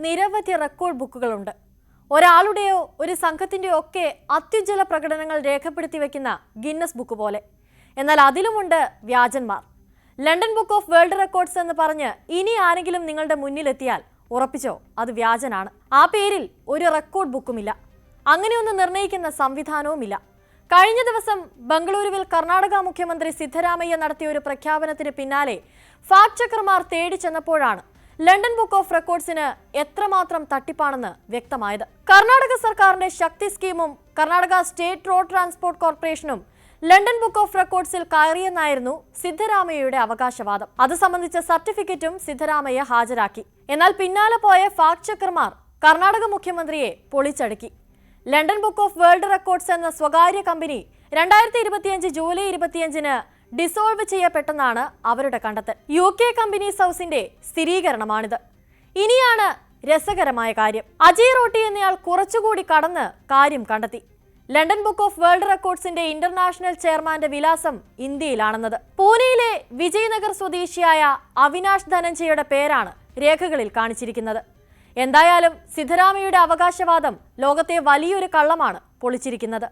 നിരവധി റെക്കോർഡ് ബുക്കുകളുണ്ട്. ഒരാളുടെയോ ഒരു സംഘത്തിന്റെയോ ഒക്കെ അത്യുജ്വല പ്രകടനങ്ങൾ രേഖപ്പെടുത്തി വെക്കുന്ന ഗിന്നസ് ബുക്ക് പോലെ. എന്നാൽ അതിലുമുണ്ട് വ്യാജന്മാർ. London Book of World Records എന്ന് പറഞ്ഞ് ഇനി ആരെങ്കിലും നിങ്ങളുടെ മുന്നിലെത്തിയാൽ ഉറപ്പിച്ചോ, അത് വ്യാജനാണ്. ആ പേരിൽ ഒരു റെക്കോർഡ് ബുക്കുമില്ല. അങ്ങനെയൊന്ന് നിർണ്ണയിക്കുന്ന സംവിധാനവുമില്ല. കഴിഞ്ഞ ദിവസം ബംഗളൂരുവിൽ കർണാടക മുഖ്യമന്ത്രി സിദ്ധരാമയ്യ നടത്തിയ ഒരു പ്രഖ്യാപനത്തിന് പിന്നാലെ ഫാക്ട് ചെക്കർമാർ തേടി ചെന്നപ്പോഴാണ് ലണ്ടൻ ബുക്ക് ഓഫ് റെക്കോർഡ്സിന് എത്രമാത്രം തട്ടിപ്പാണെന്ന് വ്യക്തമായത്. കർണാടക സർക്കാരിന്റെ ശക്തി സ്കീമും കർണാടക സ്റ്റേറ്റ് റോഡ് ട്രാൻസ്പോർട്ട് കോർപ്പറേഷനും ലണ്ടൻ ബുക്ക് ഓഫ് റെക്കോർഡ്സിൽ കയറിയെന്നായിരുന്നു സിദ്ധരാമയ്യയുടെ അവകാശവാദം. അത് സംബന്ധിച്ച സർട്ടിഫിക്കറ്റും സിദ്ധരാമയ്യ ഹാജരാക്കി. എന്നാൽ പിന്നാലെ പോയ ഫാക്ട് ചെക്കർമാർ കർണാടക മുഖ്യമന്ത്രിയെ പൊളിച്ചടുക്കി. London Book of World Records എന്ന സ്വകാര്യ കമ്പനി 2025 ജൂലൈ 25-ന് ഡിസോൾവ് ചെയ്യപ്പെട്ടെന്നാണ് അവരുടെ കണ്ടെത്തൽ. UK കമ്പനീസ് ഹൗസിന്റെ സ്ഥിരീകരണമാണിത്. ഇനിയാണ് രസകരമായ കാര്യം. അജയ് റോട്ടി എന്നയാൾ കുറച്ചുകൂടി കടന്ന് കാര്യം കണ്ടെത്തി. ലണ്ടൻ ബുക്ക് ഓഫ് വേൾഡ് റെക്കോർഡ്സിന്റെ ഇന്റർനാഷണൽ ചെയർമാന്റെ വിലാസം ഇന്ത്യയിലാണെന്നത്. പൂനെയിലെ വിജയനഗർ സ്വദേശിയായ അവിനാഷ് ധനഞ്ജയുടെ പേരാണ് രേഖകളിൽ കാണിച്ചിരിക്കുന്നത്. എന്തായാലും സിദ്ധരാമയ്യയുടെ അവകാശവാദം ലോകത്തെ വലിയൊരു കള്ളമാണ് പൊളിച്ചിരിക്കുന്നത്.